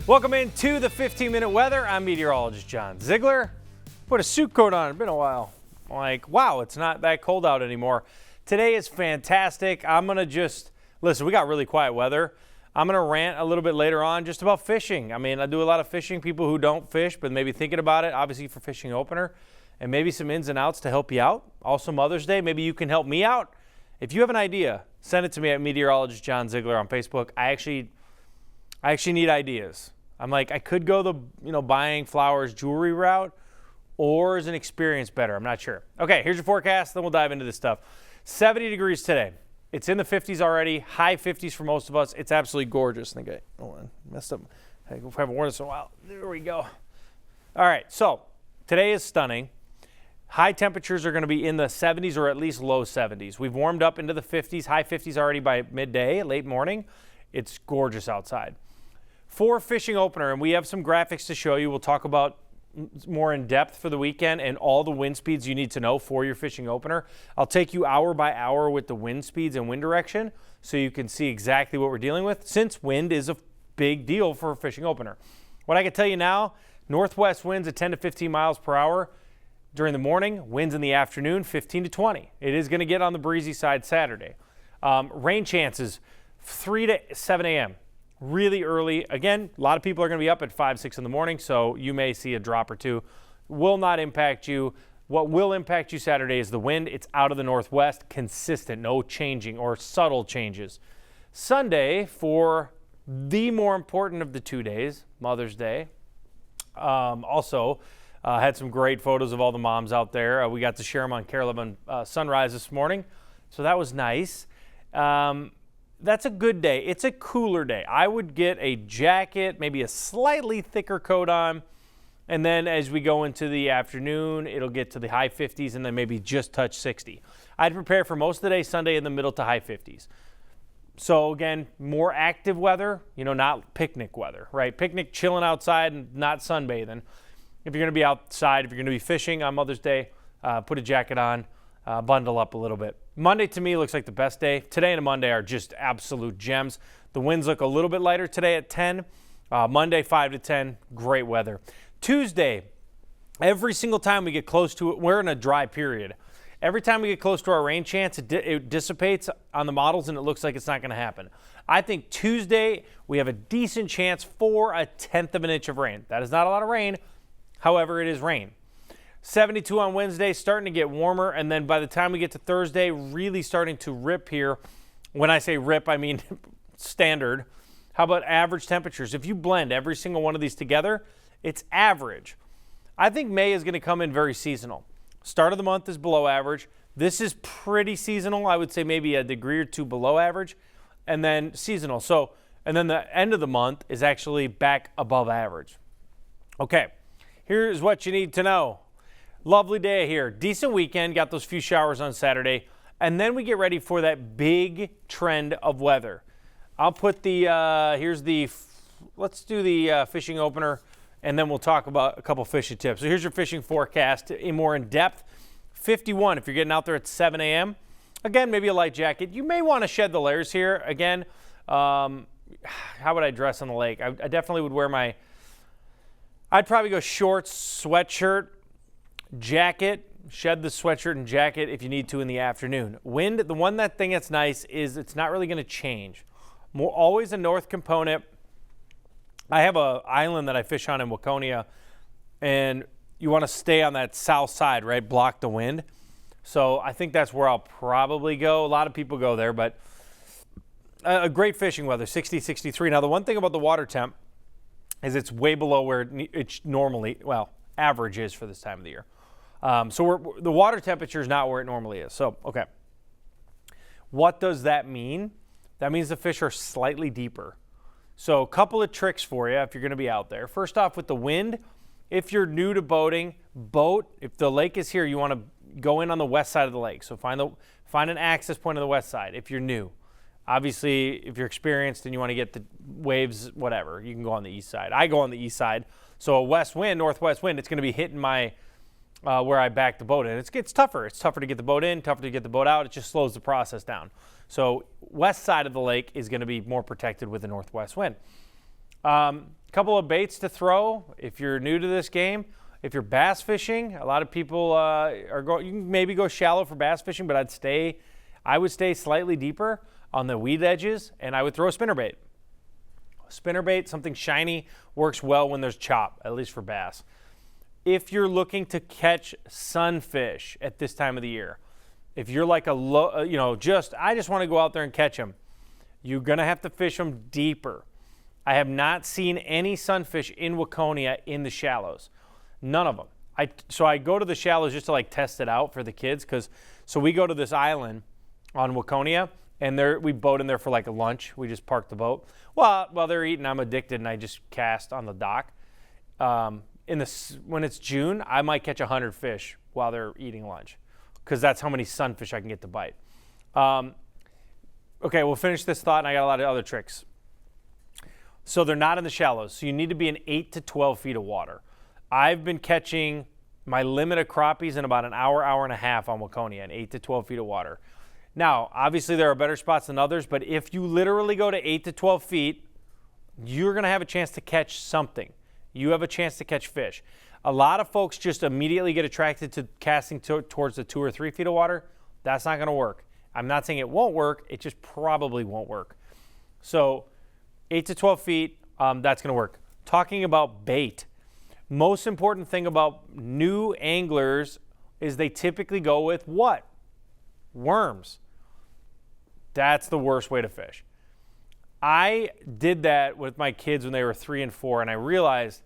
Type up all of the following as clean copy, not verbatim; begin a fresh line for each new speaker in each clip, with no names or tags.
Welcome into the 15-minute weather. I'm meteorologist John Zeigler. Put a suit coat on. It's been a while. Like, wow, it's not that cold out anymore. Today is fantastic. I'm going to just, listen, we got really quiet weather. I'm going to rant a little bit later on just about fishing. I mean, I do a lot of fishing. People who don't fish, but maybe thinking about it, obviously for fishing opener, and maybe some ins and outs to help you out. Also Mother's Day, maybe you can help me out. If you have an idea, send it to me at Meteorologist John Zeigler on Facebook. I actually need ideas. I'm like, I could go the, buying flowers jewelry route, or is an experience better? I'm not sure. Okay, here's your forecast, then we'll dive into this stuff. 70 degrees today. It's in the 50s already, high 50s for most of us. It's absolutely gorgeous. I think I messed up. I haven't worn this in a while. There we go. All right, so today is stunning. High temperatures are going to be in the 70s or at least low 70s. We've warmed up into the 50s, high 50s already by midday, late morning. It's gorgeous outside. For fishing opener, and we have some graphics to show you. We'll talk about more in depth for the weekend and all the wind speeds you need to know for your fishing opener. I'll take you hour by hour with the wind speeds and wind direction so you can see exactly what we're dealing with, since wind is a big deal for a fishing opener. What I can tell you now, northwest winds at 10 to 15 miles per hour during the morning, winds in the afternoon 15 to 20. It is going to get on the breezy side Saturday. Rain chances 3 to 7 a.m. Really early. Again, a lot of people are going to be up at 5, 6 in the morning, so you may see a drop or two. Will not impact you. What will impact you Saturday is the wind. It's out of the northwest, consistent, no changing or subtle changes. Sunday, for the more important of the 2 days, Mother's Day, also had some great photos of all the moms out there. We got to share them on Kare Sunrise this morning, so that was nice. That's a good day. It's a cooler day. I would get a jacket, maybe a slightly thicker coat on, and then as we go into the afternoon, it'll get to the high 50s and then maybe just touch 60. I'd prepare for most of the day Sunday in the middle to high 50s. So again, more active weather, not picnic weather, right? Picnic, chilling outside and not sunbathing. If you're going to be outside, if you're going to be fishing on Mother's Day, put a jacket on, bundle up a little bit. Monday to me looks like the best day. Today and Monday are just absolute gems. The winds look a little bit lighter today at 10. Monday 5 to 10, great weather. Tuesday, every single time we get close to it, we're in a dry period. Every time we get close to our rain chance, it dissipates on the models and it looks like it's not going to happen. I think Tuesday we have a decent chance for a 1/10 of an inch of rain. That is not a lot of rain. However, it is rain. 72 on Wednesday, starting to get warmer, and then by the time we get to Thursday, really starting to rip here. When I say rip, I mean standard. How about average temperatures? If you blend every single one of these together, it's average. I think May is going to come in very seasonal. Start of the month is below average. This is pretty seasonal. I would say maybe a degree or two below average, and then seasonal. And then the end of the month is actually back above average. Okay, here's what you need to know. Lovely day here. Decent weekend. Got those few showers on Saturday. And then we get ready for that big trend of weather. I'll put let's do the fishing opener, and then we'll talk about a couple fishing tips. So here's your fishing forecast more in depth. 51 if you're getting out there at 7 a.m. Again, maybe a light jacket. You may want to shed the layers here. Again, how would I dress on the lake? I definitely would wear I'd probably go shorts, sweatshirt, jacket, shed the sweatshirt and jacket if you need to in the afternoon. Wind, the one thing that's nice is it's not really going to change. Always a north component. I have an island that I fish on in Waconia, and you want to stay on that south side, right? Block the wind. So I think that's where I'll probably go. A lot of people go there, but a great fishing weather, 60, 63. Now, the one thing about the water temp is it's way below where it's normally, average is for this time of the year. So the water temperature is not where it normally is. So, okay. What does that mean? That means the fish are slightly deeper. So a couple of tricks for you if you're going to be out there. First off, with the wind, if you're new to boating, if the lake is here, you want to go in on the west side of the lake. So find an access point on the west side if you're new. Obviously, if you're experienced and you want to get the waves, whatever, you can go on the east side. I go on the east side. So a west wind, northwest wind, it's going to be hitting my where I back the boat in. It's tougher. It's tougher to get the boat in, tougher to get the boat out. It just slows the process down. So west side of the lake is going to be more protected with the northwest wind. Couple of baits to throw if you're new to this game. If you're bass fishing, a lot of people are going. You can maybe go shallow for bass fishing, but I would stay slightly deeper on the weed edges, and I would throw a spinnerbait. Spinnerbait, something shiny, works well when there's chop, at least for bass. If you're looking to catch sunfish at this time of the year, if you're like I just want to go out there and catch them, you're gonna have to fish them deeper. I have not seen any sunfish in Waconia in the shallows. None of them. So I go to the shallows just to like test it out for the kids, so we go to this island on Waconia, and we boat in there for like a lunch. We just park the boat. Well, while they're eating, I'm addicted, and I just cast on the dock. When it's June, I might catch 100 fish while they're eating lunch, because that's how many sunfish I can get to bite. Okay, we'll finish this thought, and I got a lot of other tricks. So they're not in the shallows, so you need to be in 8 to 12 feet of water. I've been catching my limit of crappies in about an hour and a half on Waconia in 8 to 12 feet of water. Now, obviously there are better spots than others, but if you literally go to 8 to 12 feet, you're going to have a chance to catch something. You have a chance to catch fish. A lot of folks just immediately get attracted to casting towards the 2 or 3 feet of water. That's not going to work. I'm not saying it won't work. It just probably won't work. So 8 to 12 feet, that's going to work. Talking about bait. Most important thing about new anglers is they typically go with what? Worms. That's the worst way to fish. I did that with my kids when they were 3 and 4, and I realized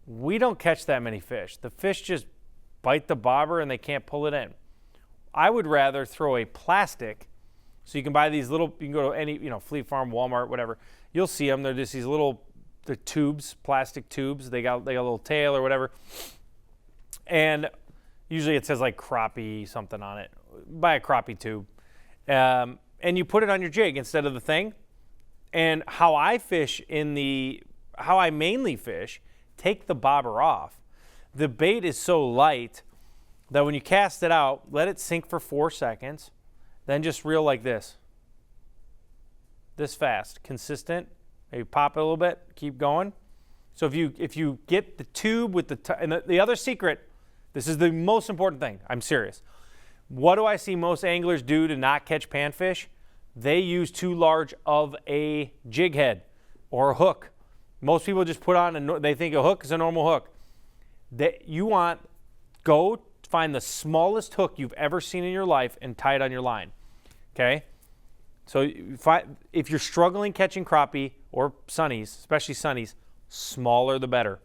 we don't catch that many fish. The fish just bite the bobber and they can't pull it in. I would rather throw a plastic, so you can buy these little, you can go to any, Fleet Farm, Walmart, whatever. You'll see them. They're just these little, the tubes, plastic tubes. They got a little tail or whatever. And usually it says like crappie something on it. Buy a crappie tube. And you put it on your jig instead of the thing. And how I mainly fish, take the bobber off. The bait is so light that when you cast it out, let it sink for 4 seconds, then just reel like this. This fast, consistent. Maybe pop it a little bit, keep going. So if you get the tube with and the other secret, this is the most important thing, I'm serious. What do I see most anglers do to not catch panfish? They use too large of a jig head or a hook. Most people just put on, they think a hook is a normal hook. Go find the smallest hook you've ever seen in your life and tie it on your line, okay? So if you're struggling catching crappie or sunnies, especially sunnies, smaller the better.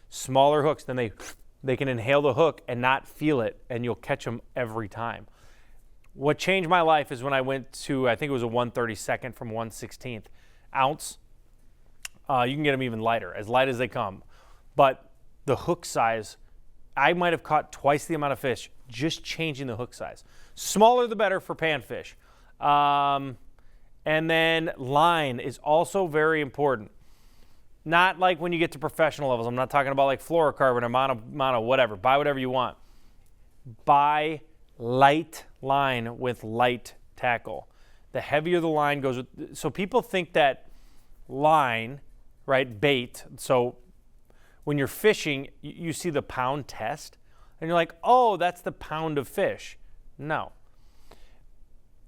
Smaller hooks, then they can inhale the hook and not feel it, and you'll catch them every time. What changed my life is when I went to, I think it was a 1/32 from 1/16 ounce. You can get them even lighter, as light as they come. But the hook size, I might have caught twice the amount of fish just changing the hook size. Smaller the better for panfish. And then line is also very important. Not like when you get to professional levels. I'm not talking about like fluorocarbon or mono, whatever. Buy whatever you want. Buy light line with light tackle. The heavier the line goes with, so people think that line, right, bait, so when you're fishing, you see the pound test, and you're like, oh, that's the pound of fish. No.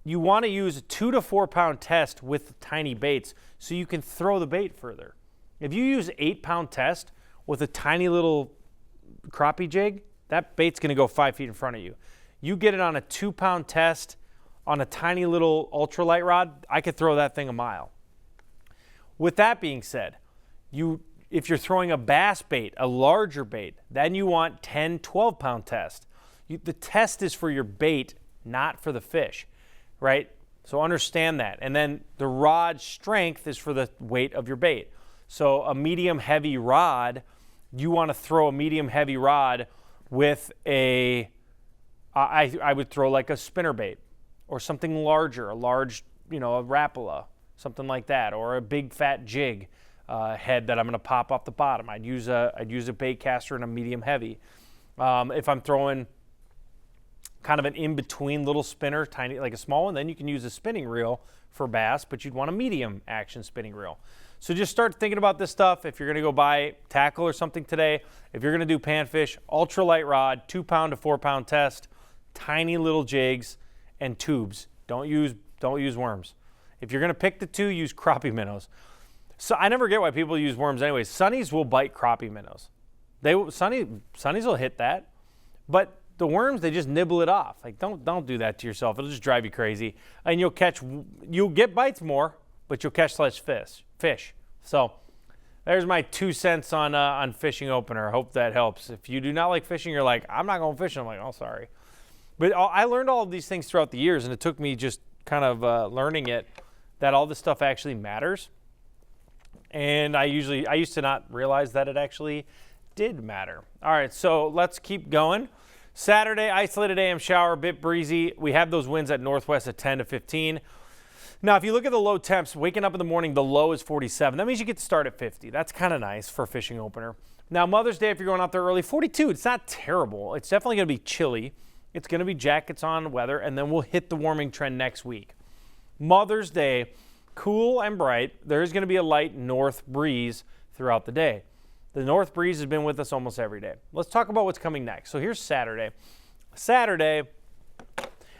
You want to use a 2 to 4 pound test with tiny baits so you can throw the bait further. If you use 8-pound test with a tiny little crappie jig, that bait's going to go 5 feet in front of you. You get it on a 2-pound test on a tiny little ultralight rod, I could throw that thing a mile. With that being said, if you're throwing a bass bait, a larger bait, then you want 10, 12-pound test. The test is for your bait, not for the fish, right? So understand that. And then the rod strength is for the weight of your bait. So a medium-heavy rod, you want to throw a medium-heavy rod with I would throw like a spinnerbait or something larger, a large, a Rapala, something like that, or a big fat jig head that I'm going to pop off the bottom. I'd use a bait caster and a medium heavy. If I'm throwing kind of an in-between little spinner, tiny, like a small one, then you can use a spinning reel for bass, but you'd want a medium action spinning reel. So just start thinking about this stuff. If you're going to go buy tackle or something today, if you're going to do panfish, ultralight rod, 2 pound to 4 pound test, tiny little jigs, and tubes. Don't use worms. If you're going to pick the two, use crappie minnows. So I never get why people use worms anyway. Sunnies will bite crappie minnows. Sunnies will hit that, but the worms, they just nibble it off. Like don't do that to yourself. It'll just drive you crazy, and you'll get bites more, but you'll catch less fish. So there's my 2 cents on fishing opener. I hope that helps. If you do not like fishing, you're like, I'm not going fishing. I'm like, oh, sorry. But I learned all of these things throughout the years, and it took me just kind of learning it, that all this stuff actually matters. And I used to not realize that it actually did matter. All right, so let's keep going. Saturday, isolated AM shower, a bit breezy. We have those winds at northwest at 10 to 15. Now, if you look at the low temps, waking up in the morning, the low is 47. That means you get to start at 50. That's kind of nice for a fishing opener. Now, Mother's Day, if you're going out there early, 42. It's not terrible. It's definitely going to be chilly. It's going to be jackets on weather, and then we'll hit the warming trend next week. Mother's Day, cool and bright. There's going to be a light north breeze throughout the day. The north breeze has been with us almost every day. Let's talk about what's coming next. So here's Saturday. Saturday,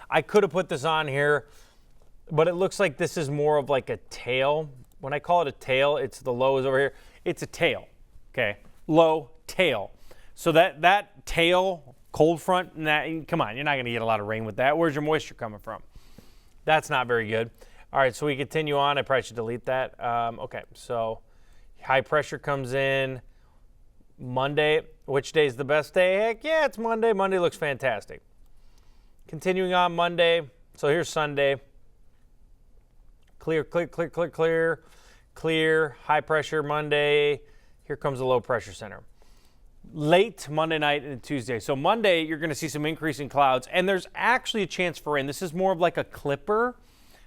I could have put this on here, but it looks like this is more of like a tail. When I call it a tail, it's the low is over here. It's a tail, okay? Low, tail. So that tail, cold front, come on, you're not going to get a lot of rain with that. Where's your moisture coming from? That's not very good. All right, so we continue on. I probably should delete that. Okay, so high pressure comes in Monday. Which day is the best day? Heck yeah, it's Monday. Monday looks fantastic. Continuing on Monday. So here's Sunday. Clear, clear, clear, clear, clear, clear. High pressure Monday. Here comes the low pressure center. Late Monday night and Tuesday. So Monday, you're going to see some increase in clouds, and there's actually a chance for rain. This is more of like a clipper,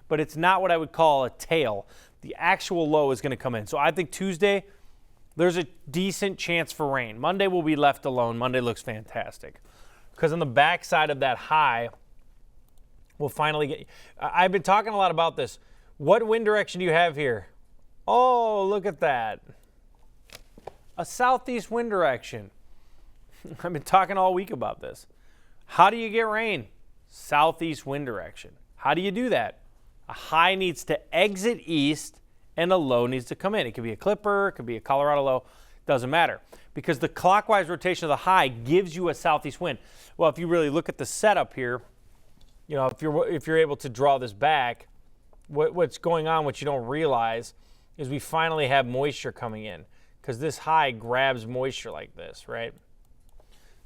but it's not what I would call a tail. The actual low is going to come in. So I think Tuesday, there's a decent chance for rain. Monday will be left alone. Monday looks fantastic. Because on the backside of that high, we'll finally get... I've been talking a lot about this. What wind direction do you have here? Oh, look at that. A southeast wind direction. I've been talking all week about this. How do you get rain? Southeast wind direction. How do you do that? A high needs to exit east and a low needs to come in. It could be a clipper, it could be a Colorado low, doesn't matter. Because the clockwise rotation of the high gives you a southeast wind. Well, if you really look at the setup here, you know, if you're able to draw this back, what's going on, what you don't realize, is we finally have moisture coming in. Because this high grabs moisture like this, right?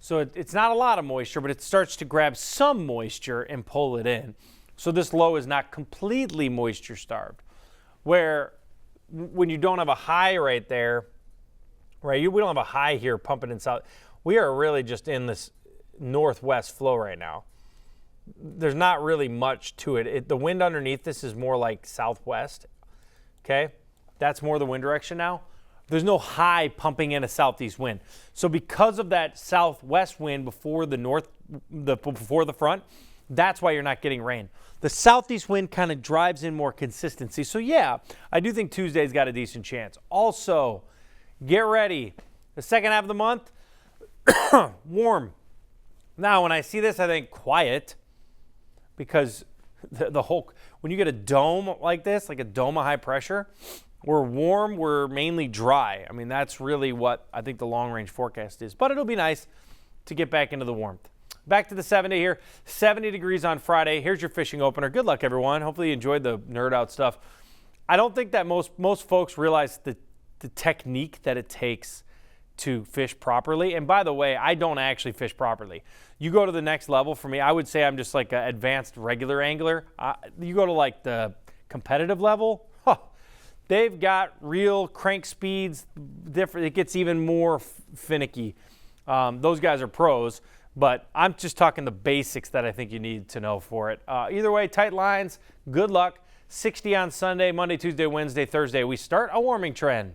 So it's not a lot of moisture, but it starts to grab some moisture and pull it in. So this low is not completely moisture starved. Where when you don't have a high right there, right? We don't have a high here pumping in south. We are really just in this northwest flow right now. There's not really much to it. The wind underneath this is more like southwest, okay? That's more the wind direction now. There's no high pumping in a southeast wind. So because of that southwest wind before the front, that's why you're not getting rain. The southeast wind kind of drives in more consistency. So yeah, I do think Tuesday's got a decent chance. Also, get ready. The second half of the month, warm. Now, when I see this, I think quiet, because the whole, when you get a dome like this, like a dome of high pressure, we're warm, we're mainly dry. I mean, that's really what I think the long-range forecast is. But it'll be nice to get back into the warmth. Back to the 7-day here. 70 degrees on Friday. Here's your fishing opener. Good luck, everyone. Hopefully you enjoyed the nerd out stuff. I don't think that most folks realize the technique that it takes to fish properly. And by the way, I don't actually fish properly. You go to the next level for me, I would say I'm just like an advanced regular angler. You go to like the competitive level, they've got real crank speeds, different. It gets even more finicky. Those guys are pros, but I'm just talking the basics that I think you need to know for it. Either way, tight lines, good luck. 60 on Sunday, Monday, Tuesday, Wednesday, Thursday. We start a warming trend.